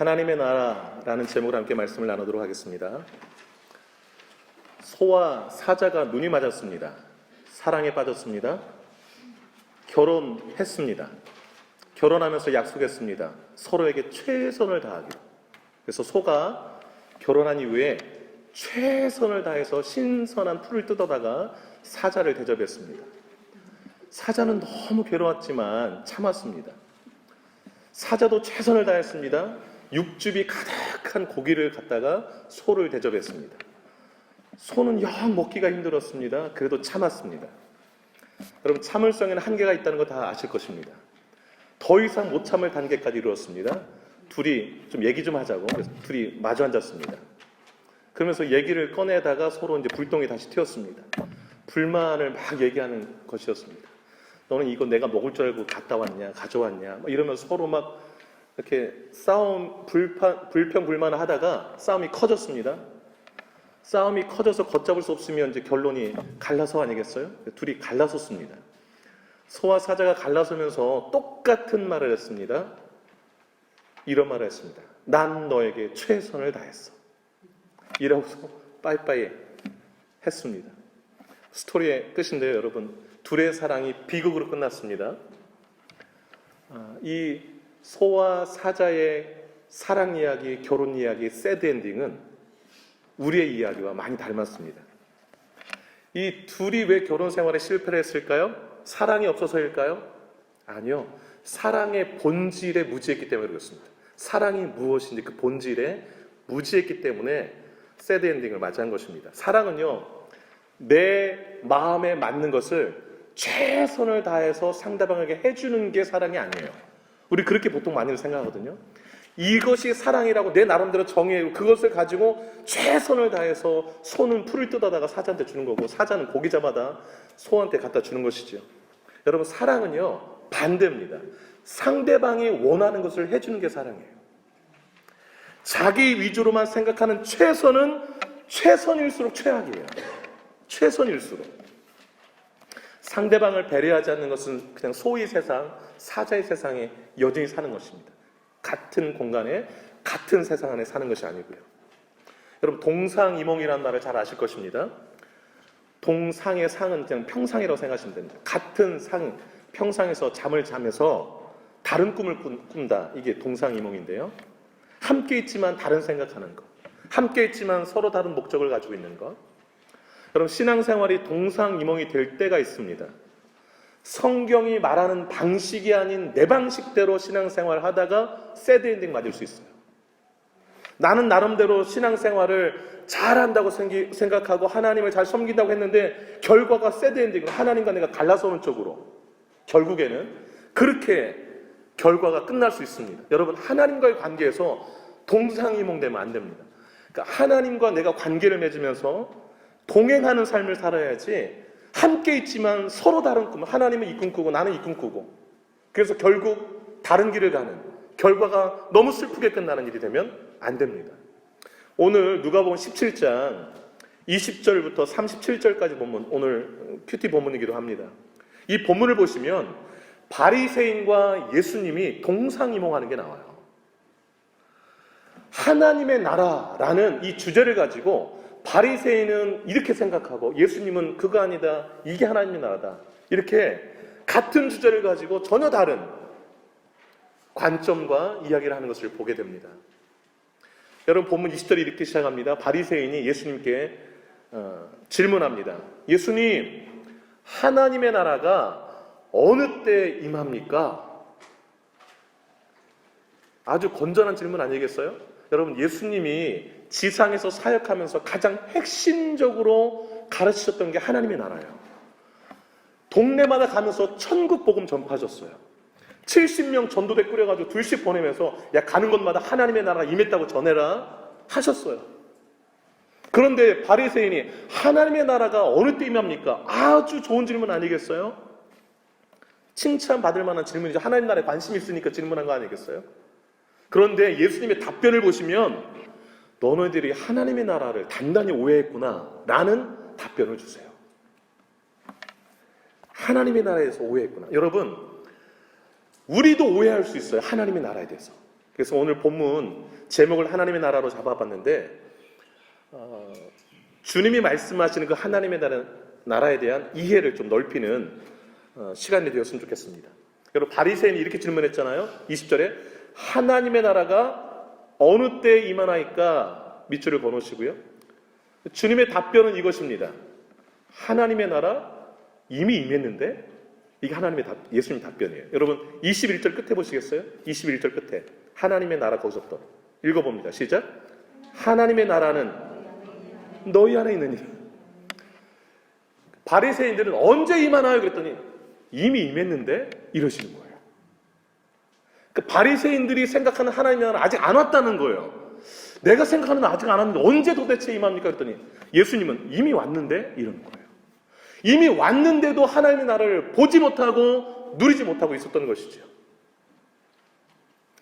하나님의 나라라는 제목으로 함께 말씀을 나누도록 하겠습니다. 소와 사자가 눈이 맞았습니다. 사랑에 빠졌습니다. 결혼했습니다. 결혼하면서 약속했습니다. 서로에게 최선을 다하기로. 그래서 소가 결혼한 이후에 최선을 다해서 신선한 풀을 뜯어다가 사자를 대접했습니다. 사자는 너무 괴로웠지만 참았습니다. 사자도 최선을 다했습니다. 육즙이 가득한 고기를 갖다가 소를 대접했습니다. 소는 영 먹기가 힘들었습니다. 그래도 참았습니다. 여러분, 참을성에는 한계가 있다는 거 다 아실 것입니다. 더 이상 못 참을 단계까지 이르렀습니다. 둘이 좀 얘기 좀 하자고. 그래서 둘이 마주 앉았습니다. 그러면서 얘기를 꺼내다가 서로 이제 불똥이 다시 튀었습니다. 불만을 막 얘기하는 것이었습니다. 너는 이거 내가 먹을 줄 알고 갔다 왔냐, 가져왔냐, 이러면서 서로 막 이렇게 싸움, 불평, 불만을 하다가 싸움이 커졌습니다. 싸움이 커져서 걷잡을 수 없으면 이제 결론이 갈라서 아니겠어요? 둘이 갈라섰습니다. 소와 사자가 갈라서면서 똑같은 말을 했습니다. 이런 말을 했습니다. 난 너에게 최선을 다했어. 이러고서 빠이빠이 했습니다. 스토리의 끝인데요, 여러분. 둘의 사랑이 비극으로 끝났습니다. 이 소와 사자의 사랑 이야기, 결혼 이야기, 새드 엔딩은 우리의 이야기와 많이 닮았습니다. 이 둘이 왜 결혼 생활에 실패를 했을까요? 사랑이 없어서일까요? 아니요. 사랑의 본질에 무지했기 때문에 그렇습니다. 사랑이 무엇인지 그 본질에 무지했기 때문에 새드 엔딩을 맞이한 것입니다. 사랑은요, 내 마음에 맞는 것을 최선을 다해서 상대방에게 해주는 게 사랑이 아니에요. 우리 그렇게 보통 많이들 생각하거든요. 이것이 사랑이라고 내 나름대로 정의하고 그것을 가지고 최선을 다해서 소는 풀을 뜯어다가 사자한테 주는 거고 사자는 고기 잡아다 소한테 갖다 주는 것이죠. 여러분, 사랑은요 반대입니다. 상대방이 원하는 것을 해주는 게 사랑이에요. 자기 위주로만 생각하는 최선은 최선일수록 최악이에요. 최선일수록. 상대방을 배려하지 않는 것은 그냥 소의 세상, 사자의 세상에 여전히 사는 것입니다. 같은 공간에 같은 세상 안에 사는 것이 아니고요. 여러분, 동상이몽이라는 말을 잘 아실 것입니다. 동상의 상은 그냥 평상이라고 생각하시면 됩니다. 같은 상, 평상에서 잠을 자면서 다른 꿈을 꾼다. 이게 동상이몽인데요. 함께 있지만 다른 생각하는 것. 함께 있지만 서로 다른 목적을 가지고 있는 것. 여러분, 신앙생활이 동상이몽이 될 때가 있습니다. 성경이 말하는 방식이 아닌 내 방식대로 신앙생활을 하다가 새드 엔딩 맞을 수 있어요. 나는 나름대로 신앙생활을 잘한다고 생각하고 하나님을 잘 섬긴다고 했는데 결과가 새드 엔딩으로 하나님과 내가 갈라서 오는 쪽으로 결국에는 그렇게 결과가 끝날 수 있습니다. 여러분, 하나님과의 관계에서 동상이몽 되면 안 됩니다. 그러니까 하나님과 내가 관계를 맺으면서 동행하는 삶을 살아야지 함께 있지만 서로 다른 꿈, 하나님은 이 꿈 꾸고 나는 이 꿈 꾸고 그래서 결국 다른 길을 가는 결과가 너무 슬프게 끝나는 일이 되면 안 됩니다. 오늘 누가복음 17장 20절부터 37절까지 본문, 오늘 큐티 본문이기도 합니다. 이 본문을 보시면 바리새인과 예수님이 동상이몽하는 게 나와요. 하나님의 나라라는 이 주제를 가지고 바리새인은 이렇게 생각하고 예수님은 그거 아니다, 이게 하나님의 나라다, 이렇게 같은 주제를 가지고 전혀 다른 관점과 이야기를 하는 것을 보게 됩니다. 여러분, 본문 20절이 이렇게 시작합니다. 바리새인이 예수님께 질문합니다. 예수님, 하나님의 나라가 어느 때 임합니까? 아주 건전한 질문 아니겠어요? 여러분, 예수님이 지상에서 사역하면서 가장 핵심적으로 가르치셨던 게 하나님의 나라예요. 동네마다 가면서 천국 복음 전파하셨어요. 70명 전도대 꾸려가지고 둘씩 보내면서 야, 가는 곳마다 하나님의 나라가 임했다고 전해라 하셨어요. 그런데 바리새인이 하나님의 나라가 어느 때 임합니까? 아주 좋은 질문 아니겠어요? 칭찬받을 만한 질문이죠. 하나님 나라에 관심이 있으니까 질문한 거 아니겠어요? 그런데 예수님의 답변을 보시면 너네들이 하나님의 나라를 단단히 오해했구나 라는 답변을 주세요. 하나님의 나라에서 오해했구나. 여러분, 우리도 오해할 수 있어요. 하나님의 나라에 대해서. 그래서 오늘 본문 제목을 하나님의 나라로 잡아봤는데 주님이 말씀하시는 그 하나님의 나라에 대한 이해를 좀 넓히는 시간이 되었으면 좋겠습니다. 여러분, 바리새인이 이렇게 질문했잖아요. 20절에 하나님의 나라가 어느 때에 임하나이까 밑줄을 그어놓으시고요. 주님의 답변은 이것입니다. 하나님의 나라 이미 임했는데? 이게 예수님 답변이에요. 여러분 21절 끝에 보시겠어요? 21절 끝에 하나님의 나라 거기서부터 읽어봅니다. 시작. 하나님의 나라는 너희 안에 있느니. 바리새인들은 언제 임하나요? 그랬더니 이미 임했는데 이러시는 거예요. 그 바리새인들이 생각하는 하나님의 나라 아직 안 왔다는 거예요. 내가 생각하는 아직 안 왔는데 언제 도대체 임합니까? 그랬더니 예수님은 이미 왔는데 이러는 거예요. 이미 왔는데도 하나님의 나라를 보지 못하고 누리지 못하고 있었던 것이죠.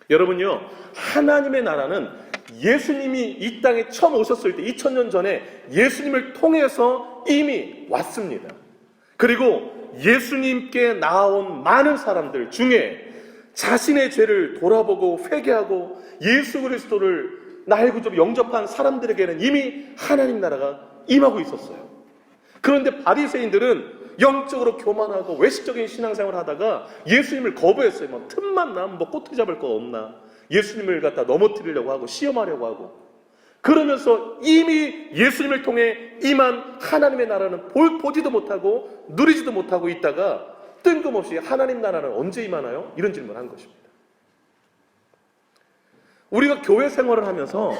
여러분요, 하나님의 나라는 예수님이 이 땅에 처음 오셨을 때 2000년 전에 예수님을 통해서 이미 왔습니다. 그리고 예수님께 나온 많은 사람들 중에 자신의 죄를 돌아보고 회개하고 예수 그리스도를 나의 구주로 영접한 사람들에게는 이미 하나님 나라가 임하고 있었어요. 그런데 바리새인들은 영적으로 교만하고 외식적인 신앙생활을 하다가 예수님을 거부했어요. 뭐 틈만 나면 뭐 꼬투리 잡을 거 없나, 예수님을 갖다 넘어뜨리려고 하고 시험하려고 하고, 그러면서 이미 예수님을 통해 임한 하나님의 나라는 보지도 못하고 누리지도 못하고 있다가 뜬금없이 하나님 나라는 언제 임하나요? 이런 질문을 한 것입니다. 우리가 교회 생활을 하면서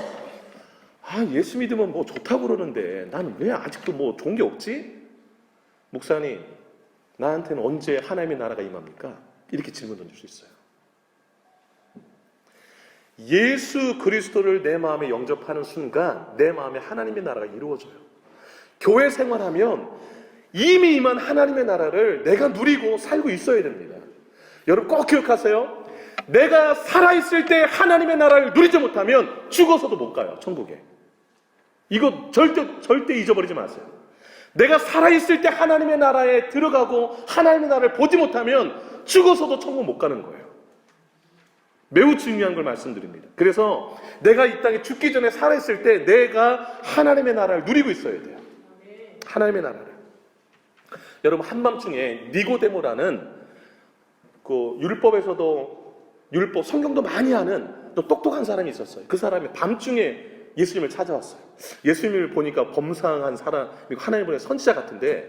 예수 믿으면 뭐 좋다고 그러는데 나는 왜 아직도 뭐 좋은 게 없지? 목사님, 나한테는 언제 하나님의 나라가 임합니까? 이렇게 질문 던질 수 있어요. 예수 그리스도를 내 마음에 영접하는 순간 내 마음에 하나님의 나라가 이루어져요. 교회 생활하면 이미 임한 하나님의 나라를 내가 누리고 살고 있어야 됩니다. 여러분 꼭 기억하세요. 내가 살아있을 때 하나님의 나라를 누리지 못하면 죽어서도 못 가요, 천국에. 이거 절대 잊어버리지 마세요. 내가 살아있을 때 하나님의 나라에 들어가고 하나님의 나라를 보지 못하면 죽어서도 천국 못 가는 거예요. 매우 중요한 걸 말씀드립니다. 그래서 내가 이 땅에 죽기 전에 살아있을 때 내가 하나님의 나라를 누리고 있어야 돼요. 하나님의 나라를. 여러분, 한밤중에 니고데모라는 그 율법 성경도 많이 아는 또 똑똑한 사람이 있었어요. 그 사람이 밤중에 예수님을 찾아왔어요. 예수님을 보니까 범상한 사람, 하나님 보낸 선지자 같은데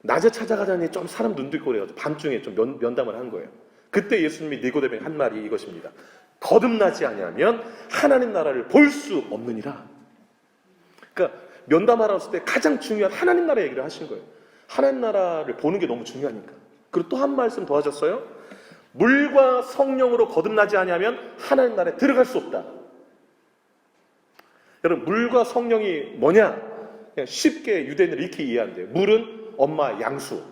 낮에 찾아가자니 좀 사람 눈도 있고 그래가지고 밤중에 좀 면담을 한 거예요. 그때 예수님이 니고데모에게 한 말이 이것입니다. 거듭나지 아니하면 하나님 나라를 볼 수 없느니라. 그러니까 면담하러 왔을 때 가장 중요한 하나님 나라 얘기를 하신 거예요. 하나님 나라를 보는 게 너무 중요하니까. 그리고 또 한 말씀 더 하셨어요. 물과 성령으로 거듭나지 아니하면 하나님 나라에 들어갈 수 없다. 여러분, 물과 성령이 뭐냐? 그냥 쉽게 유대인들이 이렇게 이해한대요. 물은 엄마 양수.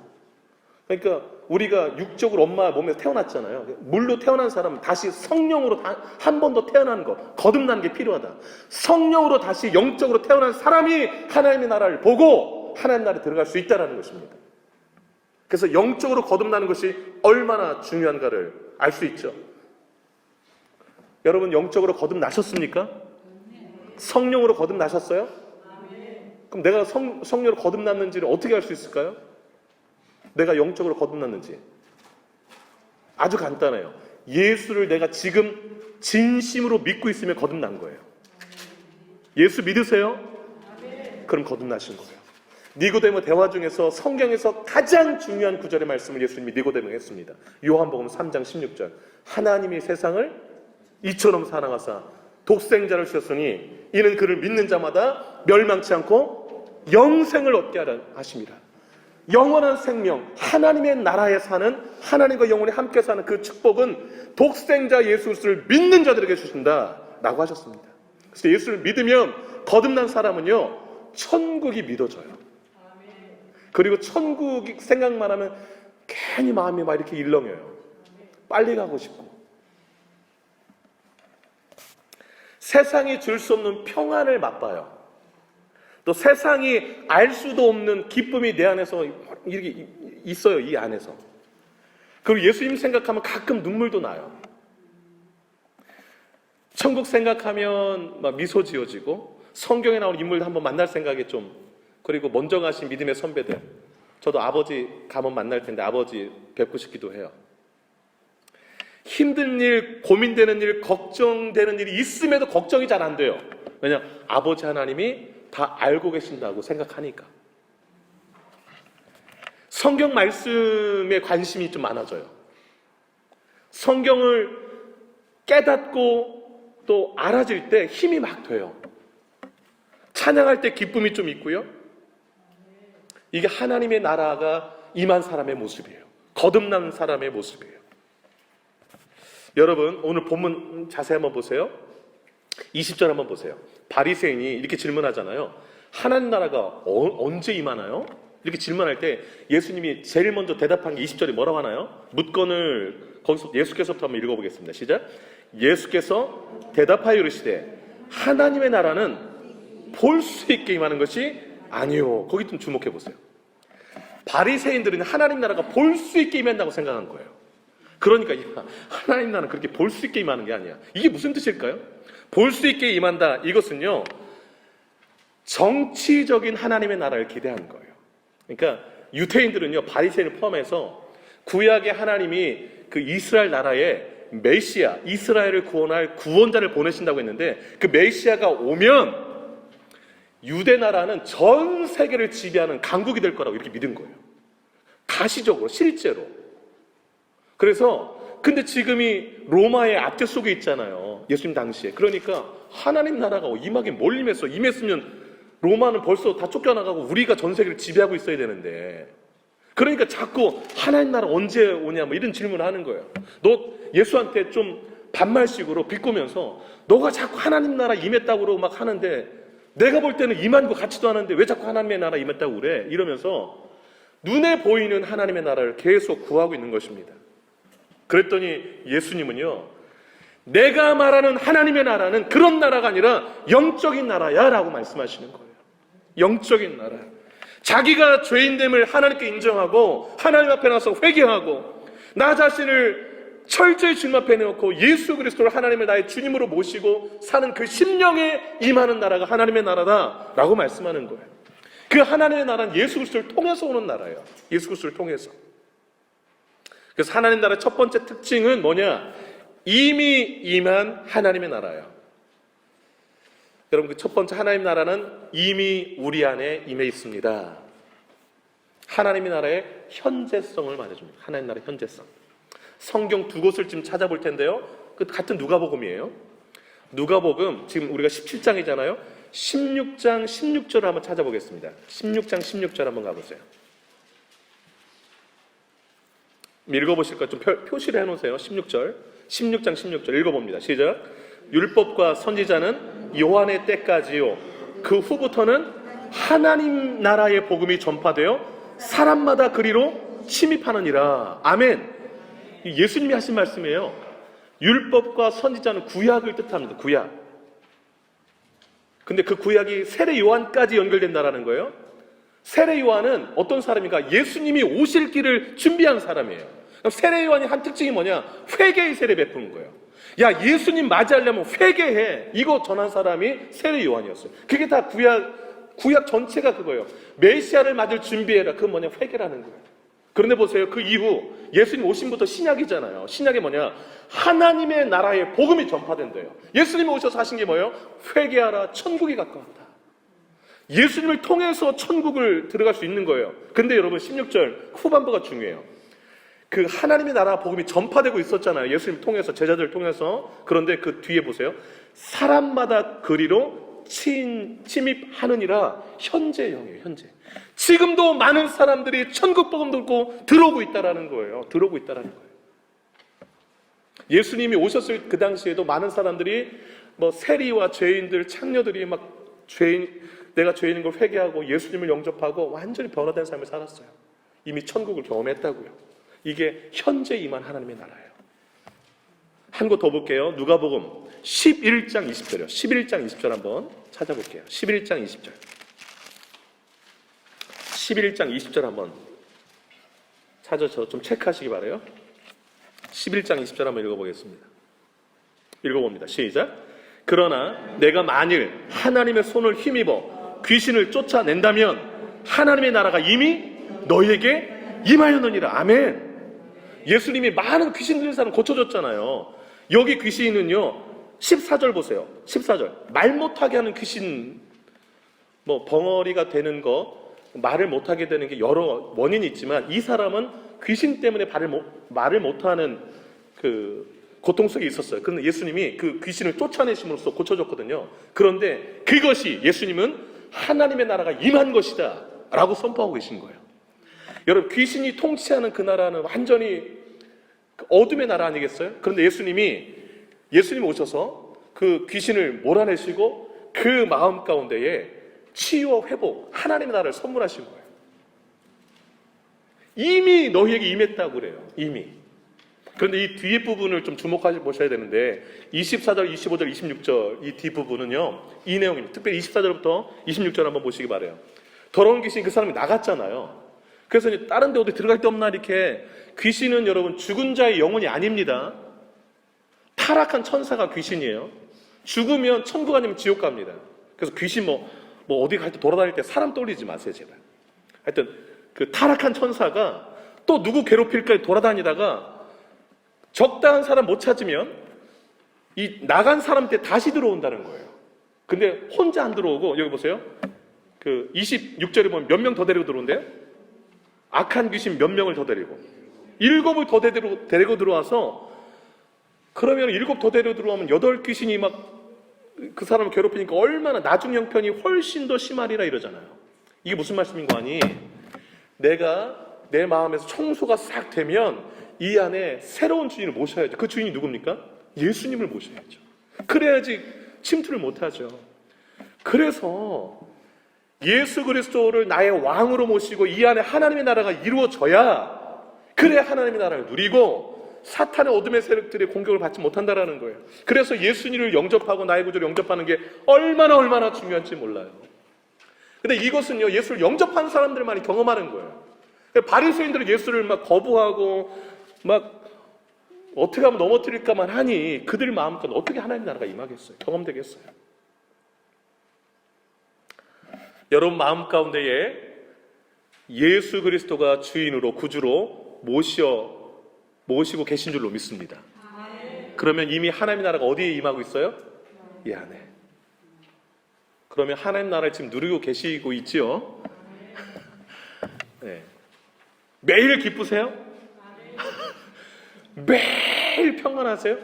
그러니까 우리가 육적으로 엄마 몸에서 태어났잖아요. 물로 태어난 사람은 다시 성령으로 한 번 더 태어나는 것, 거듭나는 게 필요하다. 성령으로 다시 영적으로 태어난 사람이 하나님의 나라를 보고 하나님 나라에 들어갈 수 있다는 것입니다. 그래서 영적으로 거듭나는 것이 얼마나 중요한가를 알 수 있죠. 여러분, 영적으로 거듭나셨습니까? 성령으로 거듭나셨어요? 그럼 내가 성령으로 거듭났는지를 어떻게 알 수 있을까요? 내가 영적으로 거듭났는지. 아주 간단해요. 예수를 내가 지금 진심으로 믿고 있으면 거듭난 거예요. 예수 믿으세요? 그럼 거듭나신 거예요. 니고데모 대화 중에서 성경에서 가장 중요한 구절의 말씀을 예수님이 니고데모에게 했습니다. 요한복음 3장 16절. 하나님이 세상을 이처럼 사랑하사 독생자를 주셨으니 이는 그를 믿는 자마다 멸망치 않고 영생을 얻게 하려 하심이라. 영원한 생명, 하나님의 나라에 사는, 하나님과 영원히 함께 사는 그 축복은 독생자 예수 그리스도를 믿는 자들에게 주신다 라고 하셨습니다. 그래서 예수를 믿으면 거듭난 사람은요, 천국이 믿어져요. 그리고 천국 생각만 하면 괜히 마음이 막 이렇게 일렁여요. 빨리 가고 싶고. 세상이 줄 수 없는 평안을 맛봐요. 또 세상이 알 수도 없는 기쁨이 내 안에서 이렇게 있어요. 이 안에서. 그리고 예수님 생각하면 가끔 눈물도 나요. 천국 생각하면 막 미소 지어지고 성경에 나오는 인물들 한번 만날 생각이 좀, 그리고 먼저 가신 믿음의 선배들, 저도 아버지 가면 만날 텐데 아버지 뵙고 싶기도 해요. 힘든 일, 고민되는 일, 걱정되는 일이 있음에도 걱정이 잘 안 돼요. 왜냐? 아버지 하나님이 다 알고 계신다고 생각하니까. 성경 말씀에 관심이 좀 많아져요. 성경을 깨닫고 또 알아질 때 힘이 막 돼요. 찬양할 때 기쁨이 좀 있고요. 이게 하나님의 나라가 임한 사람의 모습이에요. 거듭난 사람의 모습이에요. 여러분, 오늘 본문 자세히 한번 보세요. 20절 한번 보세요. 바리새인이 이렇게 질문하잖아요. 하나님 나라가 언제 임하나요? 이렇게 질문할 때 예수님이 제일 먼저 대답한 게 20절에 뭐라고 하나요? 묻건을 거기서 예수께서부터 한번 읽어보겠습니다. 시작. 예수께서 대답하여 이르시되 하나님의 나라는 볼 수 있게 임하는 것이 아니요. 거기 좀 주목해 보세요. 바리새인들은 하나님 나라가 볼 수 있게 임한다고 생각한 거예요. 그러니까 하나님 나라는 그렇게 볼 수 있게 임하는 게 아니야. 이게 무슨 뜻일까요? 볼 수 있게 임한다. 이것은요, 정치적인 하나님의 나라를 기대하는 거예요. 그러니까 유대인들은요, 바리새인을 포함해서 구약의 하나님이 그 이스라엘 나라에 메시아, 이스라엘을 구원할 구원자를 보내신다고 했는데 그 메시아가 오면 유대 나라는 전 세계를 지배하는 강국이 될 거라고 이렇게 믿은 거예요. 가시적으로, 실제로. 그래서 근데 지금이 로마의 압제 속에 있잖아요. 예수님 당시에. 그러니까 하나님 나라가 임하긴 뭘 임했어. 임했으면 로마는 벌써 다 쫓겨나가고 우리가 전 세계를 지배하고 있어야 되는데, 그러니까 자꾸 하나님 나라 언제 오냐 뭐 이런 질문을 하는 거예요. 너 예수한테 좀 반말식으로 비꼬면서 너가 자꾸 하나님 나라 임했다고 그러고 막 하는데 내가 볼 때는 임한 것 같지도 않은데 왜 자꾸 하나님의 나라 임했다고 그래? 이러면서 눈에 보이는 하나님의 나라를 계속 구하고 있는 것입니다. 그랬더니 예수님은요, 내가 말하는 하나님의 나라는 그런 나라가 아니라 영적인 나라야 라고 말씀하시는 거예요. 영적인 나라. 자기가 죄인됨을 하나님께 인정하고 하나님 앞에 나서 회개하고 나 자신을 철저히 주님 앞에 내놓고 예수 그리스도를 하나님의 나의 주님으로 모시고 사는 그 심령에 임하는 나라가 하나님의 나라다라고 말씀하는 거예요. 그 하나님의 나라는 예수 그리스도를 통해서 오는 나라예요. 예수 그리스도를 통해서. 그래서 하나님 나라의 첫 번째 특징은 뭐냐? 이미 임한 하나님의 나라예요. 여러분, 그 첫 번째 하나님 나라는 이미 우리 안에 임해 있습니다. 하나님의 나라의 현재성을 말해줍니다. 하나님 나라의 현재성. 성경 두 곳을 지금 찾아볼 텐데요. 그 같은 누가복음이에요. 누가복음 지금 우리가 17장이잖아요. 16장 16절을 한번 찾아보겠습니다. 16장 16절 한번 가보세요. 읽어보실 거 좀 표시를 해놓으세요. 16절 16장 16절 읽어봅니다. 시작. 율법과 선지자는 요한의 때까지요, 그 후부터는 하나님 나라의 복음이 전파되어 사람마다 그리로 침입하느니라. 아멘. 예수님이 하신 말씀이에요. 율법과 선지자는 구약을 뜻합니다. 구약. 근데 그 구약이 세례 요한까지 연결된다라는 거예요. 세례 요한은 어떤 사람인가? 예수님이 오실 길을 준비한 사람이에요. 그럼 세례 요한이 한 특징이 뭐냐? 회개의 세례 베푸는 거예요. 야, 예수님 맞이하려면 회개해. 이거 전한 사람이 세례 요한이었어요. 그게 다 구약 전체가 그거예요. 메시아를 맞을 준비해라. 그건 뭐냐? 회개라는 거예요. 그런데 보세요. 그 이후 예수님 오심부터 신약이잖아요. 신약이 뭐냐? 하나님의 나라의 복음이 전파된대요. 예수님이 오셔서 하신 게 뭐예요? 회개하라. 천국이 가까웠다. 예수님을 통해서 천국을 들어갈 수 있는 거예요. 근데 여러분 16절 후반부가 중요해요. 그 하나님의 나라 복음이 전파되고 있었잖아요. 예수님 통해서, 제자들을 통해서. 그런데 그 뒤에 보세요. 사람마다 그리로 침입하느니라. 현재형이에요. 현재. 지금도 많은 사람들이 천국 복음 듣고 들어오고 있다라는 거예요. 들어오고 있다라는 거예요. 예수님이 오셨을 그 당시에도 많은 사람들이 뭐 세리와 죄인들, 창녀들이 막 내가 죄인인 걸 회개하고 예수님을 영접하고 완전히 변화된 삶을 살았어요. 이미 천국을 경험했다고요. 이게 현재 임한 하나님의 나라예요. 한 곳 더 볼게요. 누가복음 11장 20절이요. 11장 20절 한번 찾아볼게요. 11장 20절. 11장 20절 한번 찾아서 좀 체크하시기 바라요. 11장 20절 한번 읽어보겠습니다. 읽어봅니다. 시작. 그러나 내가 만일 하나님의 손을 힘입어 귀신을 쫓아낸다면 하나님의 나라가 이미 너희에게 임하였느니라. 아멘. 예수님이 많은 귀신 들린 사람 고쳐줬잖아요. 여기 귀신은요, 14절 보세요. 14절. 말 못하게 하는 귀신, 벙어리가 되는 거, 말을 못하게 되는 게 여러 원인이 있지만 이 사람은 귀신 때문에 말을 못하는 그 고통 속에 있었어요. 그런데 예수님이 그 귀신을 쫓아내심으로써 고쳐줬거든요. 그런데 그것이 예수님은 하나님의 나라가 임한 것이다 라고 선포하고 계신 거예요. 여러분, 귀신이 통치하는 그 나라는 완전히 어둠의 나라 아니겠어요? 그런데 예수님 오셔서 그 귀신을 몰아내시고 그 마음 가운데에 치유와 회복, 하나님의 나라를 선물하신 거예요. 이미 너희에게 임했다고 그래요. 이미. 그런데 이 뒤에 부분을 좀 주목하시 보셔야 되는데 24절, 25절, 26절 이 뒷부분은요, 이 내용입니다. 특별히 24절부터 26절 한번 보시기 바라요. 더러운 귀신이 그 사람이 나갔잖아요. 그래서 이제 다른 데 어디 들어갈 데 없나 이렇게. 귀신은 여러분 죽은 자의 영혼이 아닙니다. 타락한 천사가 귀신이에요. 죽으면 천국 아니면 지옥 갑니다. 그래서 귀신 어디 갈 때 돌아다닐 때 사람 떠올리지 마세요, 제발. 하여튼 그 타락한 천사가 또 누구 괴롭힐까 돌아다니다가 적당한 사람 못 찾으면 이 나간 사람한테 다시 들어온다는 거예요. 근데 혼자 안 들어오고, 여기 보세요. 그 26절에 보면 몇 명 더 데리고 들어온대요? 악한 귀신 몇 명을 더 데리고 7을 더 데리고 들어와서, 그러면 7 더 데리고 들어오면 8 귀신이 막 그 사람을 괴롭히니까 얼마나 나중 형편이 훨씬 더 심하리라 이러잖아요. 이게 무슨 말씀인 거 아니? 내가 내 마음에서 청소가 싹 되면 이 안에 새로운 주인을 모셔야죠. 그 주인이 누굽니까? 예수님을 모셔야죠. 그래야지 침투를 못하죠. 그래서 예수 그리스도를 나의 왕으로 모시고 이 안에 하나님의 나라가 이루어져야, 그래야 하나님의 나라를 누리고 사탄의 어둠의 세력들의 공격을 받지 못한다라는 거예요. 그래서 예수님을 영접하고 나의 구주를 영접하는 게 얼마나 중요한지 몰라요. 근데 이것은요, 예수를 영접한 사람들만이 경험하는 거예요. 바리새인들은 예수를 막 거부하고 막 어떻게 하면 넘어뜨릴까만 하니 그들 마음껏 어떻게 하나님의 나라가 임하겠어요? 경험되겠어요? 여러분 마음 가운데에 예수 그리스도가 주인으로 구주로 모시고 계신 줄로 믿습니다. 그러면 이미 하나님의 나라가 어디에 임하고 있어요? 이 안에. 그러면 하나님 나라를 지금 누리고 계시고 있지요? 네. 매일 기쁘세요? 매일 평안하세요?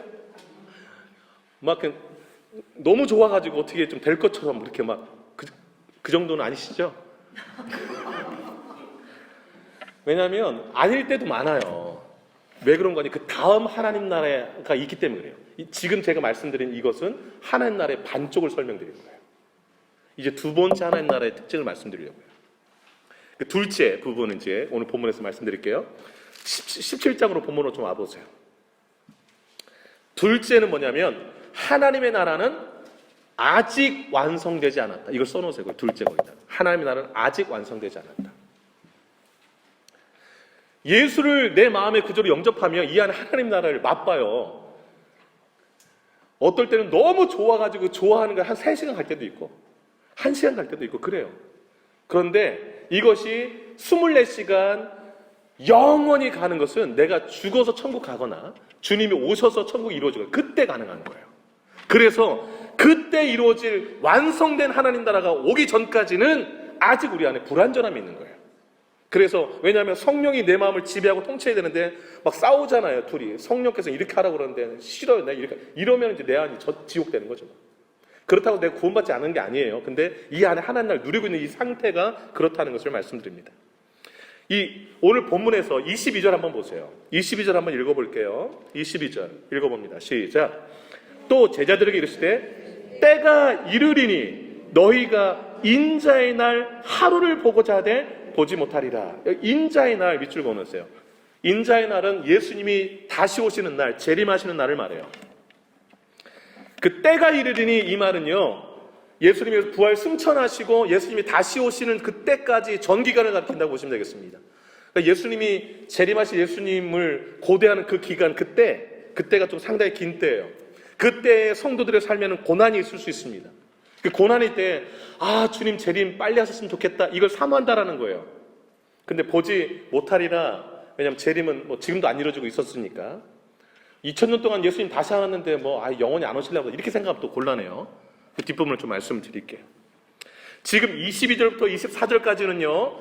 막 너무 좋아가지고 어떻게 좀 될 것처럼 이렇게 막 그 정도는 아니시죠? 왜냐하면 아닐 때도 많아요. 왜 그런 거니? 그 다음 하나님 나라가 있기 때문에 그래요. 지금 제가 말씀드린 이것은 하나님 나라의 반쪽을 설명드리는 거예요. 이제 두 번째 하나님 나라의 특징을 말씀드리려고요. 그 둘째 부분은 이제 오늘 본문에서 말씀드릴게요. 17장으로 본문으로 좀 와보세요. 둘째는 뭐냐면 하나님의 나라는 아직 완성되지 않았다. 이걸 써놓으세요. 둘째 거기다. 하나님의 나라는 아직 완성되지 않았다. 예수를 내 마음의 구조로 영접하면 이 안에 하나님 나라를 맛봐요. 어떨 때는 너무 좋아가지고 좋아하는 걸 한 3시간 갈 때도 있고 1시간 갈 때도 있고 그래요. 그런데 이것이 24시간 영원히 가는 것은 내가 죽어서 천국 가거나 주님이 오셔서 천국이 이루어지고 그때 가능한 거예요. 그래서 그때 이루어질 완성된 하나님 나라가 오기 전까지는 아직 우리 안에 불완전함이 있는 거예요. 그래서 왜냐하면 성령이 내 마음을 지배하고 통치해야 되는데 막 싸우잖아요, 둘이. 성령께서 이렇게 하라고 그러는데 싫어요, 내가 이렇게. 이러면 이제 내 안이 지옥 되는 거죠. 그렇다고 내가 구원받지 않은 게 아니에요. 근데 이 안에 하나님 나라를 누리고 있는 이 상태가 그렇다는 것을 말씀드립니다. 오늘 본문에서 22절 한번 보세요. 22절 한번 읽어볼게요. 22절 읽어봅니다. 시작. 또 제자들에게 이르시되 때가 이르리니 너희가 인자의 날 하루를 보고자 하되 보지 못하리라. 인자의 날 밑줄 그어놓으세요. 인자의 날은 예수님이 다시 오시는 날, 재림하시는 날을 말해요. 그 때가 이르리니 이 말은요, 예수님이 부활 승천하시고 예수님이 다시 오시는 그때까지 전기간을 가리킨다고 보시면 되겠습니다. 그러니까 예수님이 재림하신 예수님을 고대하는 그 기간, 그때가 좀 상당히 긴 때예요. 그때 성도들의 삶에는 고난이 있을 수 있습니다. 그 고난일 때 주님 재림 빨리 하셨으면 좋겠다, 이걸 사모한다라는 거예요. 근데 보지 못하리라. 왜냐하면 재림은 지금도 안 이루어지고 있었으니까. 2000년 동안 예수님 다시 하셨는데 영원히 안 오시려고 이렇게 생각하면 또 곤란해요. 그 뒷부분을 좀 말씀드릴게요. 지금 22절부터 24절까지는요,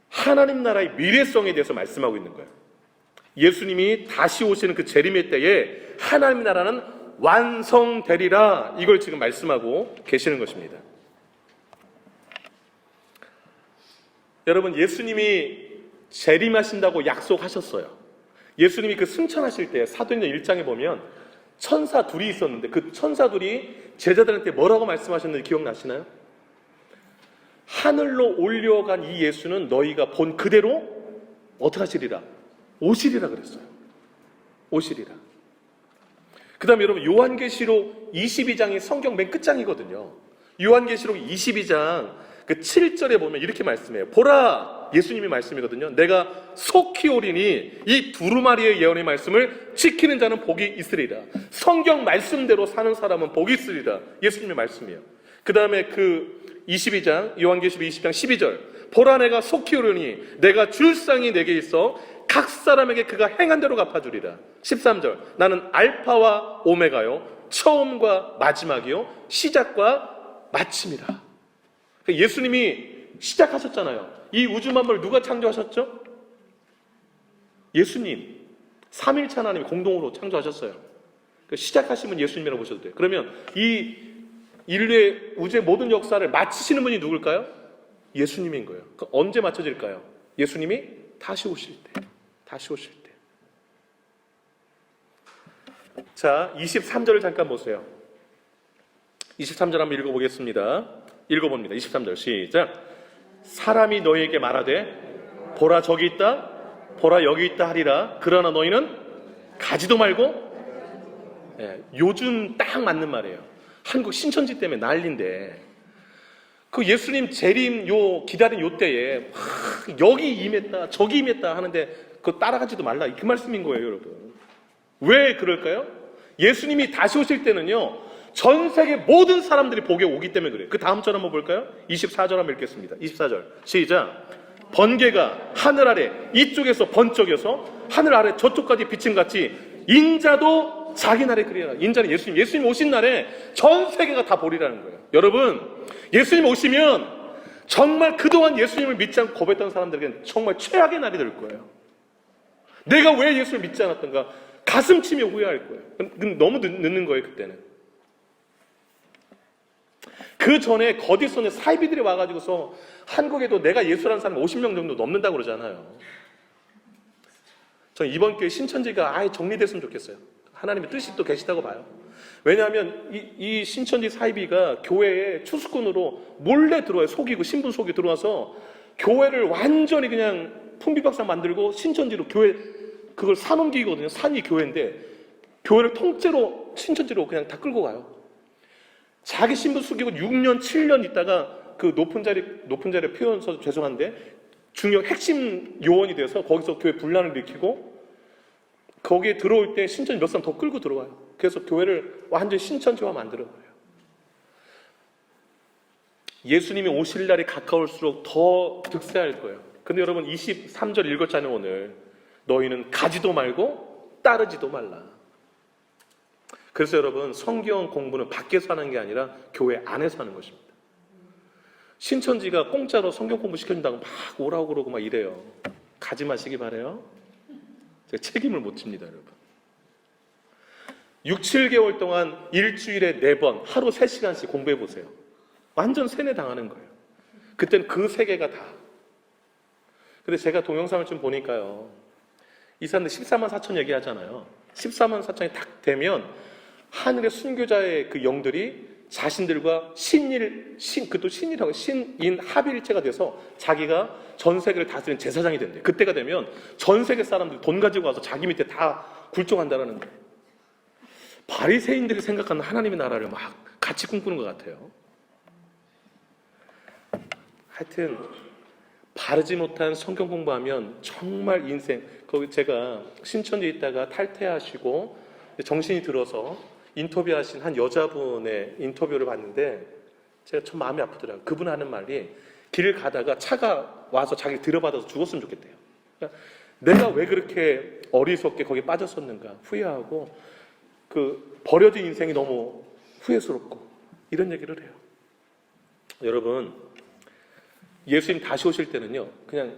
하나님 나라의 미래성에 대해서 말씀하고 있는 거예요. 예수님이 다시 오시는 그 재림의 때에 하나님 나라는 완성되리라, 이걸 지금 말씀하고 계시는 것입니다. 여러분, 예수님이 재림하신다고 약속하셨어요. 예수님이 그 승천하실 때 사도행전 1장에 보면 천사 둘이 있었는데 그 천사 둘이 제자들한테 뭐라고 말씀하셨는지 기억나시나요? 하늘로 올려간 이 예수는 너희가 본 그대로 어떻게 하시리라? 오시리라 그랬어요. 오시리라. 그 다음에 여러분, 요한계시록 22장이 성경 맨 끝장이거든요. 요한계시록 22장 그 7절에 보면 이렇게 말씀해요. 보라, 예수님이 말씀이거든요. 내가 속히 오리니 이 두루마리의 예언의 말씀을 지키는 자는 복이 있으리라. 성경 말씀대로 사는 사람은 복이 있으리라. 예수님의 말씀이에요. 그 다음에 그 22장, 요한계시록 20장 12절. 보라, 내가 속히 오리니 내가 줄 상이 내게 있어 각 사람에게 그가 행한 대로 갚아주리라. 13절. 나는 알파와 오메가요, 처음과 마지막이요, 시작과 마침이라. 예수님이 시작하셨잖아요. 이 우주 만물을 누가 창조하셨죠? 예수님. 삼일체 하나님이 공동으로 창조하셨어요. 시작하시면 예수님이라고 보셔도 돼요. 그러면 이 인류의 우주의 모든 역사를 마치시는 분이 누굴까요? 예수님인 거예요. 언제 맞춰질까요? 예수님이 다시 오실 때. 다시 오실 때. 자, 23절을 잠깐 보세요. 23절 한번 읽어보겠습니다. 읽어봅니다. 23절 시작. 사람이 너희에게 말하되 보라 저기 있다, 보라 여기 있다 하리라. 그러나 너희는 가지도 말고. 요즘 딱 맞는 말이에요. 한국 신천지 때문에 난리인데 그 예수님 재림 기다린 요 때에 여기 임했다 저기 임했다 하는데 그거 따라가지도 말라, 그 말씀인 거예요. 여러분, 왜 그럴까요? 예수님이 다시 오실 때는요, 전 세계 모든 사람들이 복에 오기 때문에 그래요. 그 다음 절 한번 볼까요? 24절 한번 읽겠습니다. 24절 시작. 번개가 하늘 아래 이쪽에서 번쩍여서 하늘 아래 저쪽까지 비침 같이 인자도 자기 날에 그리라. 인자는 예수님 오신 날에 전 세계가 다 보리라는 거예요. 여러분, 예수님 오시면 정말 그동안 예수님을 믿지 않고 거부했던 사람들에게는 정말 최악의 날이 될 거예요. 내가 왜 예수를 믿지 않았던가 가슴 치며 후회할 거예요. 너무 늦는 거예요. 그때는. 그 전에 거짓선의 사이비들이 와가지고서 한국에도 내가 예수라는 사람 50명 정도 넘는다고 그러잖아요. 전 이번 교회 신천지가 아예 정리됐으면 좋겠어요. 하나님의 뜻이 또 계시다고 봐요. 왜냐하면 이 신천지 사이비가 교회에 추수꾼으로 몰래 들어와요. 속이고 신분 속이 들어와서 교회를 완전히 그냥 풍비박산 만들고 신천지로 교회 그걸 산옮기거든요. 산이 교회인데 교회를 통째로 신천지로 그냥 다 끌고 가요. 자기 신분 숙이고 6년, 7년 있다가 그 높은 자리에 표현서 죄송한데 중요 핵심 요원이 돼서 거기서 교회 분란을 일으키고 거기에 들어올 때 신천지 몇 사람 더 끌고 들어와요. 그래서 교회를 완전히 신천지화 만들어버려요. 예수님이 오실 날이 가까울수록 더 득세할 거예요. 근데 여러분 23절 읽었잖아요. 오늘 너희는 가지도 말고 따르지도 말라. 그래서 여러분, 성경 공부는 밖에서 하는 게 아니라 교회 안에서 하는 것입니다. 신천지가 공짜로 성경 공부 시켜준다고 막 오라고 그러고 막 이래요. 가지 마시기 바래요. 제가 책임을 못 집니다. 여러분, 6, 7개월 동안 일주일에 4번 하루 3시간씩 공부해 보세요. 완전 세뇌 당하는 거예요. 그때는 그 세계가 다. 근데 제가 동영상을 좀 보니까요, 이 사람들 14만 4천 얘기하잖아요. 14만 4천이 딱 되면 하늘의 순교자의 그 영들이 자신들과 신인 합일체가 돼서 자기가 전 세계를 다스리는 제사장이 된대요. 그때가 되면 전 세계 사람들 돈 가지고 와서 자기 밑에 다 굴종한다라는 거예요. 바리새인들이 생각하는 하나님의 나라를 막 같이 꿈꾸는 것 같아요. 하여튼 바르지 못한 성경 공부하면 정말 인생, 거기 제가 신천지에 있다가 탈퇴하시고 정신이 들어서 인터뷰하신 한 여자분의 인터뷰를 봤는데 제가 참 마음이 아프더라고요. 그분 하는 말이 길을 가다가 차가 와서 자기를 들여받아서 죽었으면 좋겠대요. 그러니까 내가 왜 그렇게 어리석게 거기에 빠졌었는가 후회하고 그 버려진 인생이 너무 후회스럽고 이런 얘기를 해요. 여러분, 예수님 다시 오실 때는요, 그냥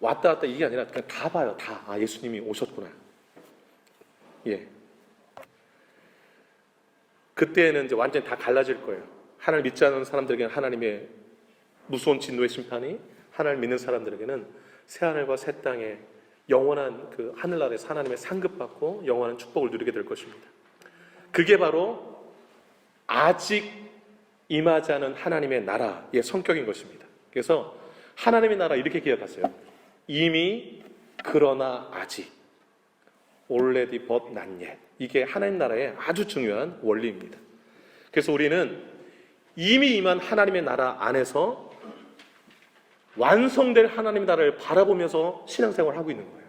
왔다 갔다 이게 아니라 그냥 다 봐요. 다. 아, 예수님이 오셨구나. 예. 그때는 이제 완전히 다 갈라질 거예요. 하나님 믿지 않는 사람들에게는 하나님의 무서운 진노의 심판이, 하나님 믿는 사람들에게는 새하늘과 새 땅에 영원한 그 하늘나라에서 하나님의 상급받고 영원한 축복을 누리게 될 것입니다. 그게 바로 아직 임하지 않은 하나님의 나라의 성격인 것입니다. 그래서 하나님의 나라 이렇게 기억하세요. 이미, 그러나, 아직. already but not yet. 이게 하나님 나라의 아주 중요한 원리입니다. 그래서 우리는 이미 임한 하나님의 나라 안에서 완성될 하나님의 나라를 바라보면서 신앙생활을 하고 있는 거예요.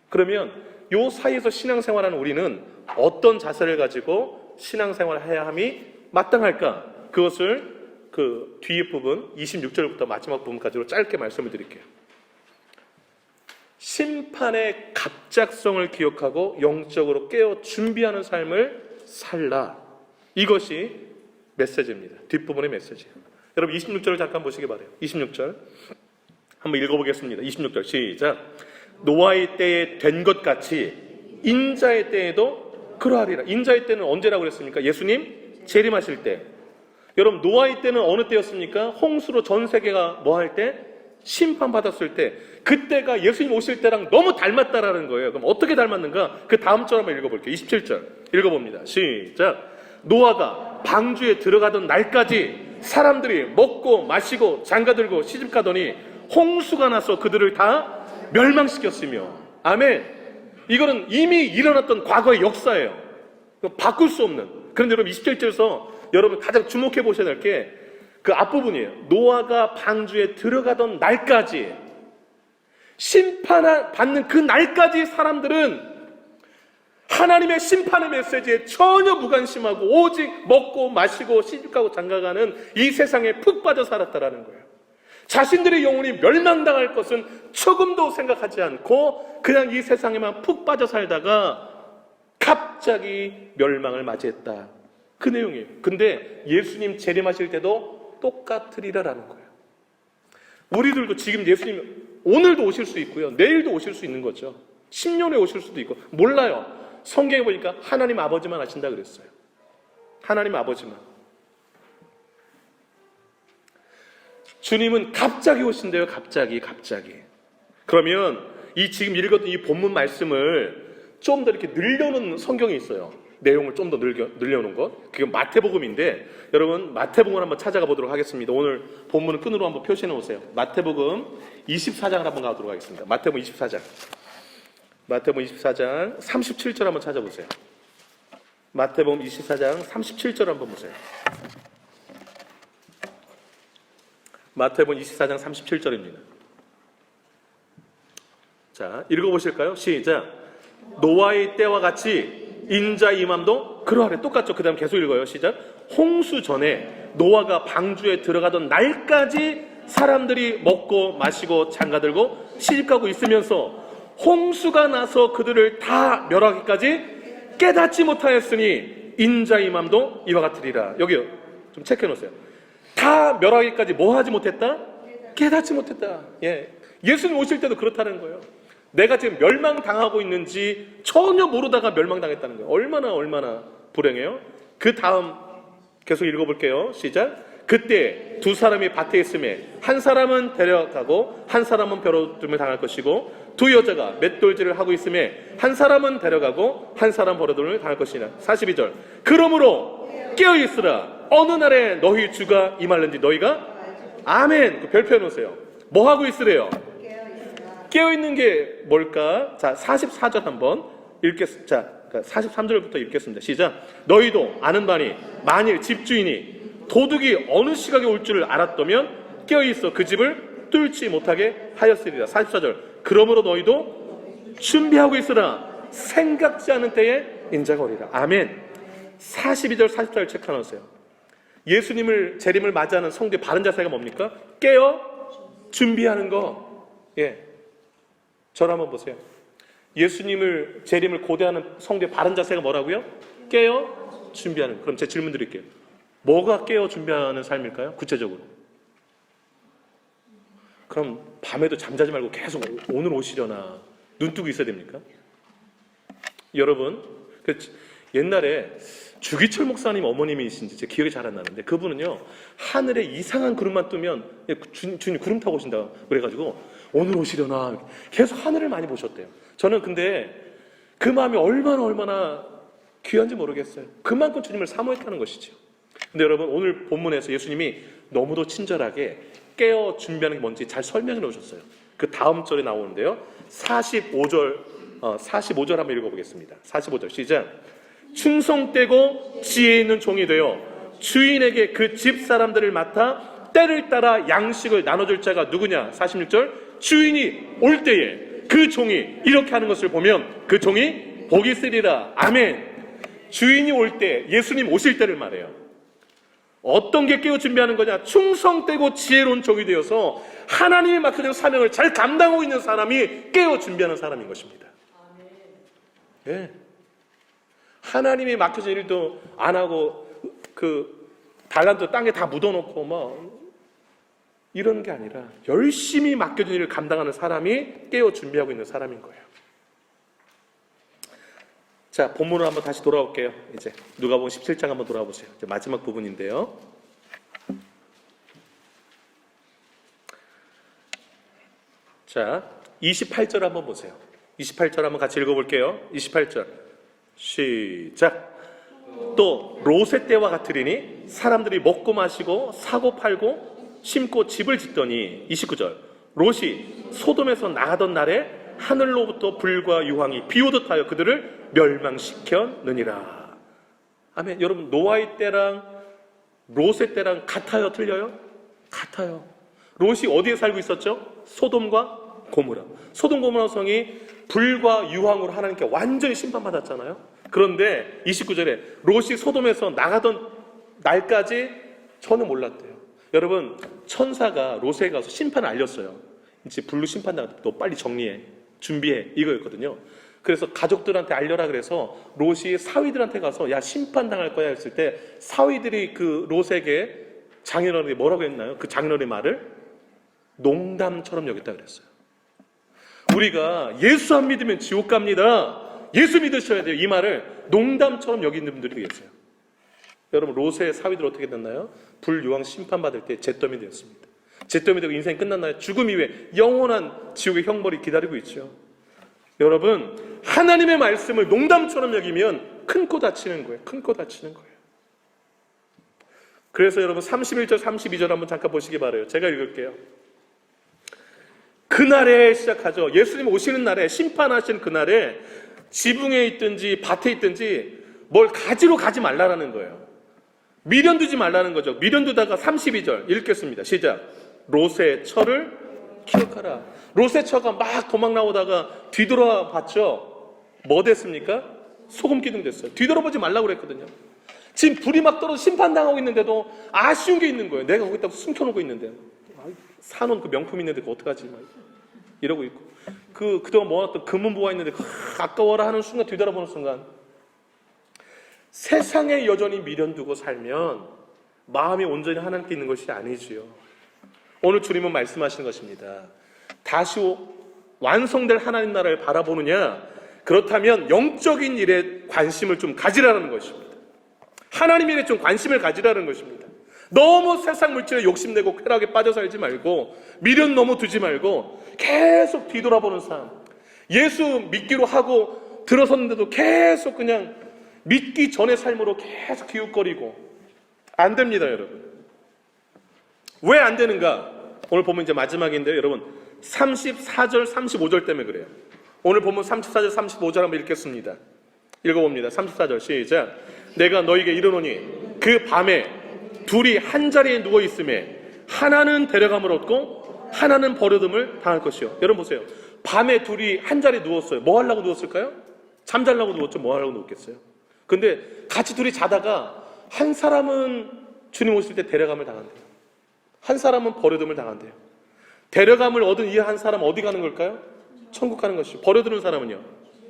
그러면 이 사이에서 신앙생활하는 우리는 어떤 자세를 가지고 신앙생활을 해야 함이 마땅할까? 그것을 그 뒤에 부분 26절부터 마지막 부분까지로 짧게 말씀을 드릴게요. 심판의 갑작성을 기억하고 영적으로 깨어 준비하는 삶을 살라. 이것이 메시지입니다. 뒷부분의 메시지예요. 여러분 26절을 잠깐 보시기 바라요. 26절 한번 읽어보겠습니다. 26절 시작. 노아의 때에 된 것 같이 인자의 때에도 그러하리라. 인자의 때는 언제라고 그랬습니까? 예수님 재림하실 때. 여러분 노아의 때는 어느 때였습니까? 홍수로 전 세계가 뭐 할 때? 심판받았을 때. 그때가 예수님 오실 때랑 너무 닮았다라는 거예요. 그럼 어떻게 닮았는가? 그 다음 절 한번 읽어볼게요. 27절 읽어봅니다. 시작. 노아가 방주에 들어가던 날까지 사람들이 먹고 마시고 장가들고 시집가더니 홍수가 나서 그들을 다 멸망시켰으며. 아멘. 이거는 이미 일어났던 과거의 역사예요. 바꿀 수 없는. 그런데 여러분 27절에서 여러분 가장 주목해 보셔야 될 게 그 앞부분이에요. 노아가 방주에 들어가던 날까지, 심판받는 그 날까지 사람들은 하나님의 심판의 메시지에 전혀 무관심하고 오직 먹고 마시고 시집가고 장가가는 이 세상에 푹 빠져 살았다라는 거예요. 자신들의 영혼이 멸망당할 것은 조금도 생각하지 않고 그냥 이 세상에만 푹 빠져 살다가 갑자기 멸망을 맞이했다. 그 내용이에요. 근데 예수님 재림하실 때도 똑같으리라라는 거예요. 우리들도 지금 예수님 오늘도 오실 수 있고요. 내일도 오실 수 있는 거죠. 10년에 오실 수도 있고. 몰라요. 성경에 보니까 하나님 아버지만 아신다 그랬어요. 하나님 아버지만. 주님은 갑자기 오신대요. 갑자기. 그러면 이 지금 읽었던 이 본문 말씀을 좀 더 이렇게 늘려놓은 성경이 있어요. 내용을 좀 더 늘려놓은 것. 그게 마태복음인데 여러분 마태복음을 한번 찾아가 보도록 하겠습니다. 오늘 본문을 끈으로 한번 표시해 놓으세요. 마태복음 24장을 한번 가도록 하겠습니다. 마태복음 24장 37절 한번 찾아보세요. 마태복음 24장 37절 한번 보세요. 마태복음 24장 37절입니다. 자, 읽어보실까요? 시작. 노아의 때와 같이 인자 임함도 그러하래. 똑같죠? 그 다음 계속 읽어요. 시작. 홍수 전에 노아가 방주에 들어가던 날까지 사람들이 먹고 마시고 장가들고 시집가고 있으면서 홍수가 나서 그들을 다 멸하기까지 깨닫지 못하였으니 인자 임함도 이와 같으리라. 여기요. 좀 체크해 놓으세요. 다 멸하기까지 뭐 하지 못했다? 깨닫지 못했다. 예. 예수님 오실 때도 그렇다는 거예요. 내가 지금 멸망당하고 있는지 전혀 모르다가 멸망당했다는 거예요. 얼마나 불행해요. 그 다음 계속 읽어볼게요. 시작. 그때 두 사람이 밭에 있음에 한 사람은 데려가고 한 사람은 버려둠을 당할 것이고 두 여자가 맷돌질을 하고 있음에 한 사람은 데려가고 한 사람은 버려둠을 당할 것이라. 42절. 그러므로 깨어있으라. 어느 날에 너희 주가 임할는지 너희가 아멘. 그 별표 해놓으세요. 뭐 하고 있으래요? 깨어있는 게 뭘까? 자, 44절 한번 읽겠습니다. 자, 43절부터 읽겠습니다. 시작. 너희도 아는 바니 만일 집주인이 도둑이 어느 시각에 올 줄을 알았다면 깨어있어 그 집을 뚫지 못하게 하였으리라. 44절. 그러므로 너희도 준비하고 있으라. 생각지 않은 때에 인자가 오리라. 아멘. 42절 44절 체크하세요. 예수님을 재림을 맞이하는 성도의 바른 자세가 뭡니까? 깨어 준비하는 거. 예, 저를 한번 보세요. 예수님을 재림을 고대하는 성도의 바른 자세가 뭐라고요? 깨어 준비하는. 그럼 제 질문 드릴게요. 뭐가 깨어 준비하는 삶일까요? 구체적으로. 그럼 밤에도 잠자지 말고 계속 오늘 오시려나 눈 뜨고 있어야 됩니까? 여러분, 옛날에 주기철 목사님 어머님이신지 제 기억이 잘 안 나는데 그분은요, 하늘에 이상한 구름만 뜨면 주님 구름 타고 오신다 그래가지고 오늘 오시려나 계속 하늘을 많이 보셨대요. 저는 근데 그 마음이 얼마나 귀한지 모르겠어요. 그만큼 주님을 사모했다는 것이죠. 근데 여러분, 오늘 본문에서 예수님이 너무도 친절하게 깨어 준비하는 게 뭔지 잘 설명해 놓으셨어요. 그 다음 절에 나오는데요, 45절 한번 읽어보겠습니다. 45절 시작. 충성되고 지혜 있는 종이 되어 주인에게 그 집 사람들을 맡아 때를 따라 양식을 나눠줄 자가 누구냐? 46절. 주인이 올 때에 그 종이 이렇게 하는 것을 보면 그 종이 복이 있으리라. 아멘. 주인이 올 때, 예수님 오실 때를 말해요. 어떤 게 깨어 준비하는 거냐? 충성되고 지혜로운 종이 되어서 하나님이 맡겨진 사명을 잘 감당하고 있는 사람이 깨어 준비하는 사람인 것입니다. 예. 하나님이 맡겨진 일도 안 하고 달란트 땅에 다 묻어놓고 이러는 게 아니라 열심히 맡겨진 일을 감당하는 사람이 깨어 준비하고 있는 사람인 거예요. 자, 본문으로 한번 다시 돌아올게요. 이제 누가복음 17장 한번 돌아보세요. 이제 마지막 부분인데요. 자, 28절 한번 보세요. 28절 한번 같이 읽어볼게요. 28절 시작. 또 롯의 때와 같으리니 사람들이 먹고 마시고 사고 팔고 심고 집을 짓더니 29절. 롯이 소돔에서 나가던 날에 하늘로부터 불과 유황이 비오듯 하여 그들을 멸망시켰느니라. 아멘. 여러분, 노아의 때랑 롯의 때랑 같아요? 틀려요? 같아요. 롯이 어디에 살고 있었죠? 소돔과 고모라. 소돔 고모라 성이 불과 유황으로 하나님께 완전히 심판받았잖아요. 그런데 29절에 롯이 소돔에서 나가던 날까지 저는 몰랐대요. 여러분, 천사가 롯에 가서 심판을 알렸어요. 이제 불로 심판당한다. 너 빨리 정리해. 준비해. 이거였거든요. 그래서 가족들한테 알려라 그래서 롯이 사위들한테 가서 야, 심판당할 거야 했을 때 사위들이 그 롯에게 장인어른이 뭐라고 했나요? 그 장인어른의 말을 농담처럼 여겼다 그랬어요. 우리가 예수 안 믿으면 지옥 갑니다. 예수 믿으셔야 돼요. 이 말을 농담처럼 여기는 분들이 계세요. 여러분, 롯의 사위들 어떻게 됐나요? 불유황 심판받을 때 잿더미 되었습니다. 잿더미 되고 인생 끝났나요? 죽음 이후에 영원한 지옥의 형벌이 기다리고 있죠. 여러분, 하나님의 말씀을 농담처럼 여기면 큰 코 다치는 거예요. 큰 코 다치는 거예요. 그래서 여러분 31절 32절 한번 잠깐 보시기 바라요. 제가 읽을게요. 그날에 시작하죠. 예수님 오시는 날에, 심판하시는 그날에 지붕에 있든지 밭에 있든지 뭘 가지러 가지 말라라는 거예요. 미련 두지 말라는 거죠. 미련 두다가 32절 읽겠습니다. 시작. 롯의 처를 기억하라. 롯의 처가 막 도망 나오다가 뒤돌아 봤죠. 뭐 됐습니까? 소금 기둥 됐어요. 뒤돌아보지 말라고 그랬거든요. 지금 불이 막 떨어져 심판당하고 있는데도 아쉬운 게 있는 거예요. 내가 거기다 숨겨놓고 있는데 사놓은 그 명품 있는데 그거 어떡하지? 이러고 있고 그동안 모아놨던 금은보화 있는데 아까워라 하는 순간, 뒤돌아보는 순간 세상에 여전히 미련 두고 살면 마음이 온전히 하나님께 있는 것이 아니지요. 오늘 주님은 말씀하시는 것입니다. 다시 완성될 하나님 나라를 바라보느냐? 그렇다면 영적인 일에 관심을 좀 가지라는 것입니다. 하나님 일에 좀 관심을 가지라는 것입니다. 너무 세상 물질에 욕심내고 쾌락에 빠져 살지 말고 미련 너무 두지 말고 계속 뒤돌아보는 삶. 예수 믿기로 하고 들어섰는데도 계속 그냥 믿기 전의 삶으로 계속 기웃거리고 안 됩니다, 여러분. 왜 안 되는가? 오늘 보면 이제 마지막인데요, 여러분. 34절, 35절 때문에 그래요. 오늘 보면 34절, 35절 한번 읽겠습니다. 읽어봅니다. 34절 시작. 내가 너에게 이르노니 그 밤에 둘이 한 자리에 누워 있음에 하나는 데려감을 얻고 하나는 버려둠을 당할 것이요. 여러분 보세요. 밤에 둘이 한 자리에 누웠어요. 뭐 하려고 누웠을까요? 잠자려고 누웠죠. 뭐 하려고 누웠겠어요? 근데 같이 둘이 자다가 한 사람은 주님 오실 때 데려감을 당한대요. 한 사람은 버려둠을 당한대요. 데려감을 얻은 이 한 사람 어디 가는 걸까요? 천국 가는 것이죠. 버려두는 사람은요?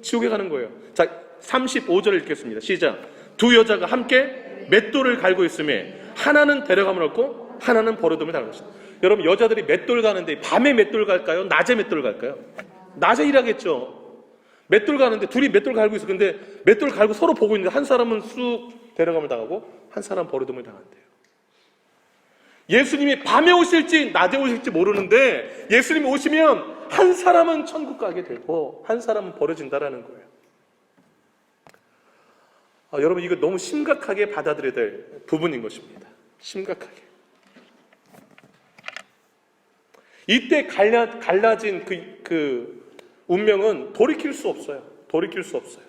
지옥에 가는 거예요. 자, 35절을 읽겠습니다. 시작. 두 여자가 함께 맷돌을 갈고 있음에 하나는 데려감을 얻고 하나는 버려둠을 당할 것이다. 여러분, 여자들이 맷돌 가는데 밤에 맷돌 갈까요? 낮에 맷돌 갈까요? 낮에 일하겠죠. 맷돌 가는데 둘이 맷돌 갈고 있어. 근데 맷돌 갈고 서로 보고 있는데 한 사람은 쑥 데려감을 당하고 한 사람은 버려둠을 당한대요. 예수님이 밤에 오실지 낮에 오실지 모르는데 예수님이 오시면 한 사람은 천국 가게 되고 한 사람은 버려진다라는 거예요. 여러분, 이거 너무 심각하게 받아들여야 될 부분인 것입니다. 심각하게. 이때 갈라진 그 운명은 돌이킬 수 없어요. 돌이킬 수 없어요.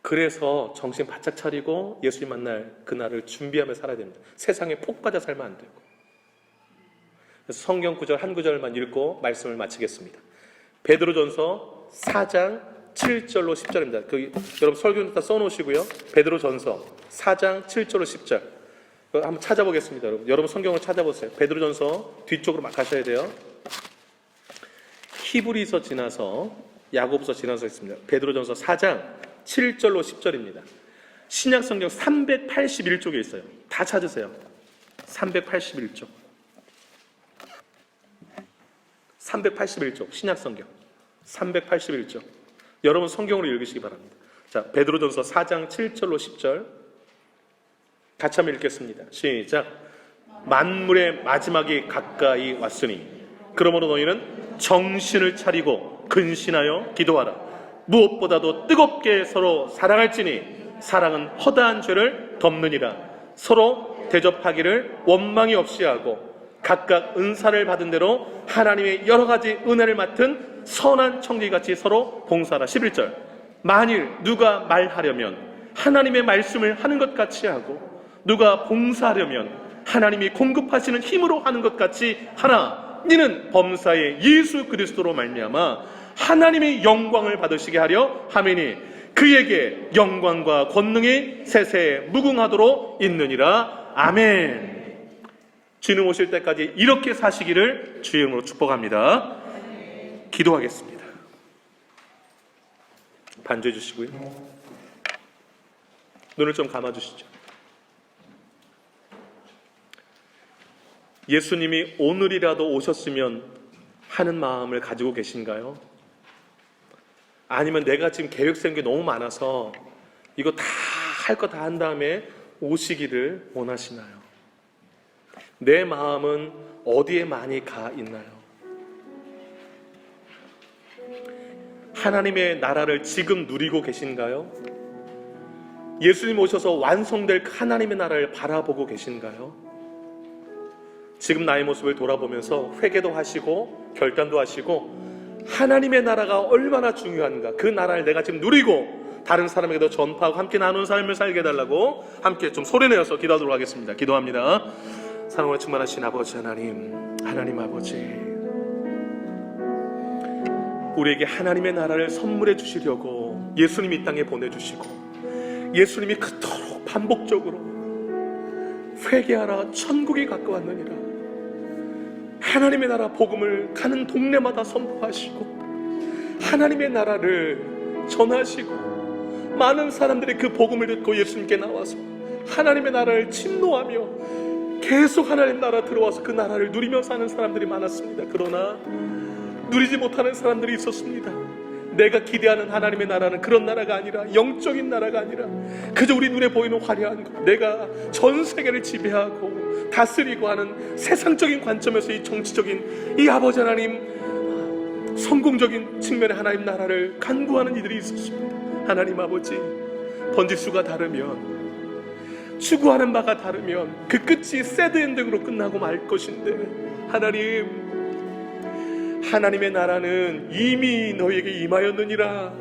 그래서 정신 바짝 차리고 예수님 만날 그날을 준비하며 살아야 됩니다. 세상에 폭 빠져 살면 안 되고. 그래서 성경 구절 한 구절만 읽고 말씀을 마치겠습니다. 베드로전서 4장 7절로 10절입니다. 여러분 설교는 다 써놓으시고요. 베드로전서 4장 7절로 10절 한번 찾아보겠습니다. 여러분 성경을 찾아보세요. 베드로전서 뒤쪽으로 막 가셔야 돼요. 히브리서 지나서 야고보서 지나서 있습니다. 베드로전서 4장 7절로 10절입니다. 신약성경 381쪽에 있어요. 다 찾으세요. 381쪽. 381쪽 신약성경 381쪽. 여러분 성경으로 읽으시기 바랍니다. 자, 베드로전서 4장 7절로 10절 같이 한번 읽겠습니다. 시작. 만물의 마지막이 가까이 왔으니 그러므로 너희는 정신을 차리고 근신하여 기도하라. 무엇보다도 뜨겁게 서로 사랑할지니 사랑은 허다한 죄를 덮느니라. 서로 대접하기를 원망이 없이 하고 각각 은사를 받은 대로 하나님의 여러 가지 은혜를 맡은 선한 청지기같이 서로 봉사하라. 11절. 만일 누가 말하려면 하나님의 말씀을 하는 것 같이 하고 누가 봉사하려면 하나님이 공급하시는 힘으로 하는 것 같이 하나. 이는 범사의 예수 그리스도로 말미암아 하나님의 영광을 받으시게 하려 함이니 그에게 영광과 권능이 세세에 무궁하도록 있느니라. 아멘. 주님 오실 때까지 이렇게 사시기를 주의 이름으로 축복합니다. 기도하겠습니다. 반주해 주시고요. 눈을 좀 감아 주시죠. 예수님이 오늘이라도 오셨으면 하는 마음을 가지고 계신가요? 아니면 내가 지금 계획 세운 게 너무 많아서 이거 다 할 거 다 한 다음에 오시기를 원하시나요? 내 마음은 어디에 많이 가 있나요? 하나님의 나라를 지금 누리고 계신가요? 예수님 오셔서 완성될 하나님의 나라를 바라보고 계신가요? 지금 나의 모습을 돌아보면서 회개도 하시고 결단도 하시고 하나님의 나라가 얼마나 중요한가, 그 나라를 내가 지금 누리고 다른 사람에게도 전파하고 함께 나누는 삶을 살게 해달라고 함께 좀 소리내어서 기도하도록 하겠습니다. 기도합니다. 사랑으로 충만하신 아버지 하나님, 하나님 아버지, 우리에게 하나님의 나라를 선물해 주시려고 예수님이 이 땅에 보내주시고 예수님이 그토록 반복적으로 회개하라 천국이 가까웠느니라, 하나님의 나라 복음을 가는 동네마다 선포하시고 하나님의 나라를 전하시고 많은 사람들이 그 복음을 듣고 예수님께 나와서 하나님의 나라를 침노하며 계속 하나님 나라 들어와서 그 나라를 누리며 사는 사람들이 많았습니다. 그러나 누리지 못하는 사람들이 있었습니다. 내가 기대하는 하나님의 나라는 그런 나라가 아니라, 영적인 나라가 아니라 그저 우리 눈에 보이는 화려한 것, 내가 전 세계를 지배하고 다스리고 하는 세상적인 관점에서 이 정치적인 이 아버지 하나님 성공적인 측면의 하나님 나라를 간구하는 이들이 있었습니다. 하나님 아버지, 번지수가 다르면, 추구하는 바가 다르면 그 끝이 새드 엔딩으로 끝나고 말 것인데, 하나님의 나라는 이미 너희에게 임하였느니라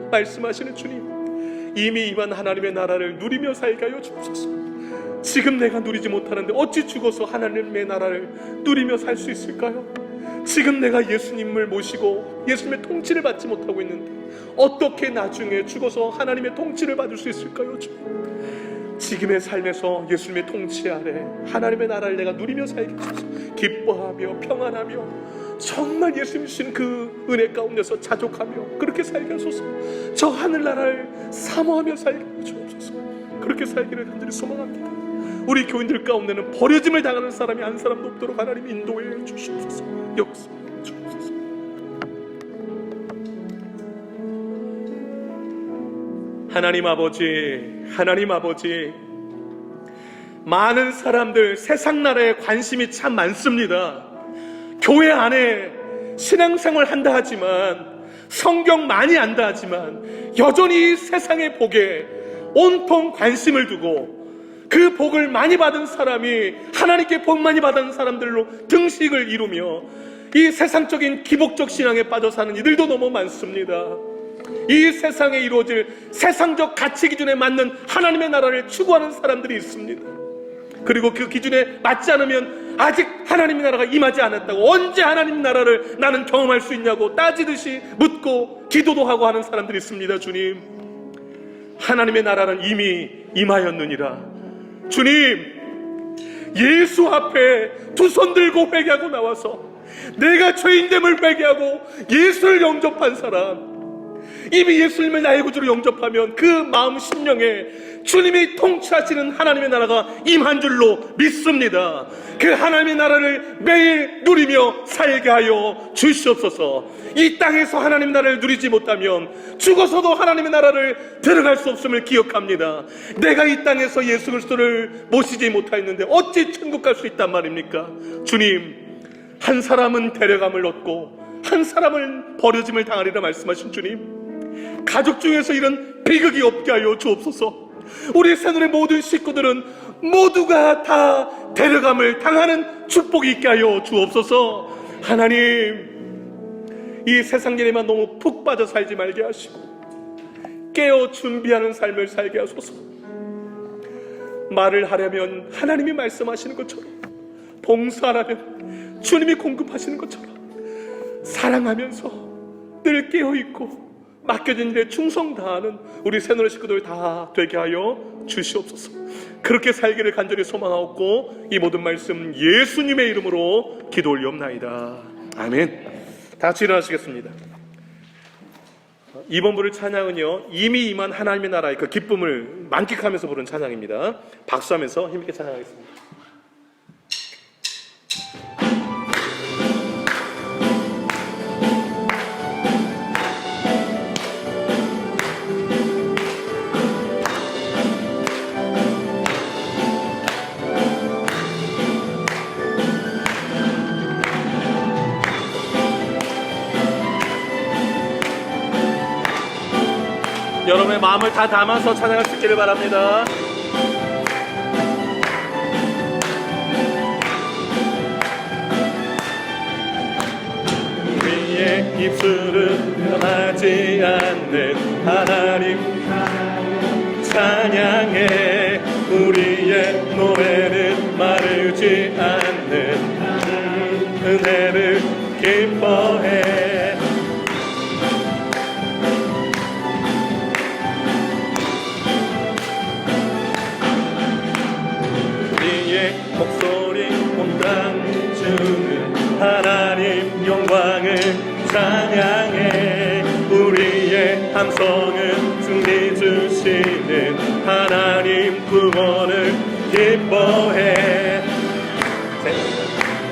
말씀하시는 주님, 이미 임한 하나님의 나라를 누리며 살게 하여 주옵소서. 지금 내가 누리지 못하는데 어찌 죽어서 하나님의 나라를 누리며 살 수 있을까요? 지금 내가 예수님을 모시고 예수님의 통치를 받지 못하고 있는데 어떻게 나중에 죽어서 하나님의 통치를 받을 수 있을까요? 주님, 지금의 삶에서 예수님의 통치 아래 하나님의 나라를 내가 누리며 살게 하소서. 기뻐하며 평안하며 정말 예수님 주신 그 은혜 가운데서 자족하며 그렇게 살게 하소서. 저 하늘나라를 사모하며 살게 하소서. 그렇게 살기를 간절히 소망합니다. 우리 교인들 가운데는 버려짐을 당하는 사람이 한 사람도 없도록 하나님 인도해 주시옵소서. 역사해 주옵소서. 하나님 아버지, 하나님 아버지, 많은 사람들 세상 나라에 관심이 참 많습니다. 교회 안에 신앙생활 한다 하지만, 성경 많이 안다 하지만 여전히 세상의 복에 온통 관심을 두고 그 복을 많이 받은 사람이 하나님께 복 많이 받은 사람들로 등식을 이루며 이 세상적인 기복적 신앙에 빠져 사는 이들도 너무 많습니다. 이 세상에 이루어질 세상적 가치 기준에 맞는 하나님의 나라를 추구하는 사람들이 있습니다. 그리고 그 기준에 맞지 않으면 아직 하나님의 나라가 임하지 않았다고, 언제 하나님 나라를 나는 경험할 수 있냐고 따지듯이 묻고 기도도 하고 하는 사람들이 있습니다. 주님, 하나님의 나라는 이미 임하였느니라. 주님, 예수 앞에 두 손 들고 회개하고 나와서 내가 죄인됨을 회개하고 예수를 영접한 사람, 이미 예수님을 나의 구주로 영접하면 그 마음 심령에 주님이 통치하시는 하나님의 나라가 임한 줄로 믿습니다. 그 하나님의 나라를 매일 누리며 살게 하여 주시옵소서. 이 땅에서 하나님의 나라를 누리지 못하면 죽어서도 하나님의 나라를 들어갈 수 없음을 기억합니다. 내가 이 땅에서 예수 그리스도를 모시지 못하였는데 어찌 천국 갈 수 있단 말입니까? 주님, 한 사람은 데려감을 얻고 한 사람은 버려짐을 당하리라 말씀하신 주님, 가족 중에서 이런 비극이 없게 하여 주옵소서. 우리 새누리 모든 식구들은 모두가 다 데려감을 당하는 축복이 있게 하여 주옵소서. 하나님, 이 세상 일에만 너무 푹 빠져 살지 말게 하시고 깨어 준비하는 삶을 살게 하소서. 말을 하려면 하나님이 말씀하시는 것처럼, 봉사하려면 주님이 공급하시는 것처럼, 사랑하면서 늘 깨어있고 맡겨진 일에 충성 다하는 우리 새노래 식구들 다 되게 하여 주시옵소서. 그렇게 살기를 간절히 소망하옵고 이 모든 말씀 예수님의 이름으로 기도 올리옵나이다. 아멘. 다 같이 일어나시겠습니다. 이번 부를 찬양은요, 이미 임한 하나님의 나라의 그 기쁨을 만끽하면서 부른 찬양입니다. 박수하면서 힘있게 찬양하겠습니다. 여러분의 마음을 다 담아서 찬양할 수 있기를 바랍니다. 우리의 입술은 변하지 않는 하나님 찬양해, 우리의 노래는 마르지 않는 은혜를 기뻐해. 목소리 온땅 주는 하나님 영광을 찬양해, 우리의 함성은 승리 주시는 하나님 구원을 기뻐해.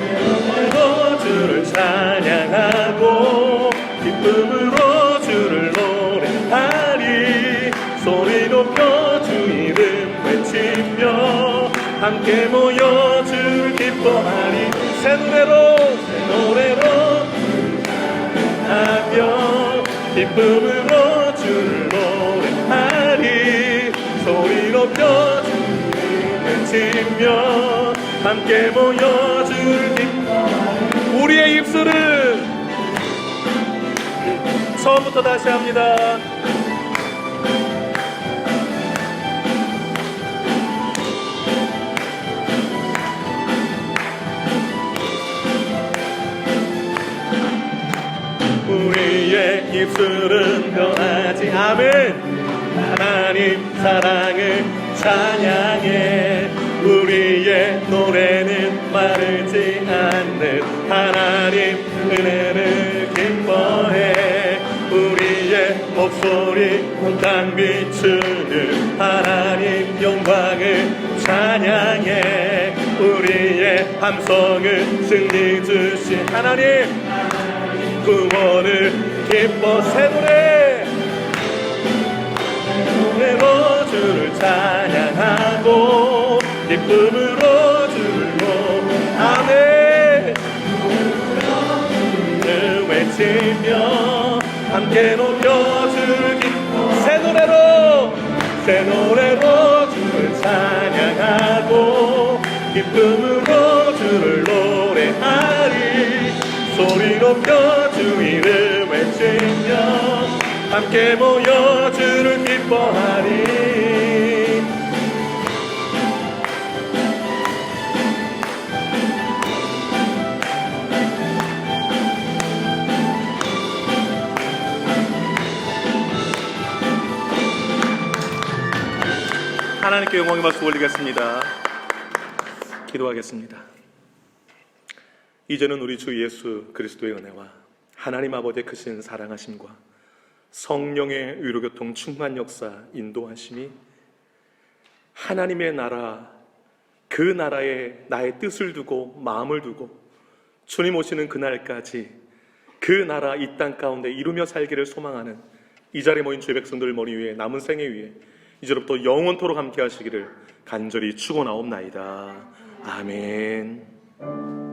기쁨으로 주를 찬양하고 기쁨으로 주를 노래하리, 소리 높여 주 이름 외치며 함께 모여 주를 기뻐하리. 새 노래로 하며 기쁨으로 주를 노래하리, 소리 높여 주를 외치며 함께 모여 주를 기뻐하리. 우리의 입술은 처음부터 다시 합니다. 예술은 변하지. 아멘. 하나님 사랑을 찬양해. 우리의 노래는 마르지 않는 하나님 은혜를 기뻐해. 우리의 목소리 땅 비추는 하나님 영광을 찬양해. 우리의 함성을 승리 주신 하나님 구원을 기뻐. 새 노래로 주를 찬양하고 기쁨으로 주를 아멘 외치며 함께 높여 주를 새 노래로 주를 찬양하고 기쁨으로 주를 노래하리. 소리 높여 주 이름 외치며 함께 모여 주를 기뻐하리. 하나님께 영광의 박수 올리겠습니다. 기도하겠습니다. 이제는 우리 주 예수 그리스도의 은혜와 하나님 아버지의 크신 사랑하심과 성령의 위로교통 충만 역사 인도하심이 하나님의 나라, 그 나라에 나의 뜻을 두고 마음을 두고 주님 오시는 그날까지 그 나라 이 땅 가운데 이루며 살기를 소망하는 이 자리에 모인 주의 백성들 머리 위에 남은 생애 위에 이제로부터 영원토록 함께 하시기를 간절히 축원하옵나이다. 아멘.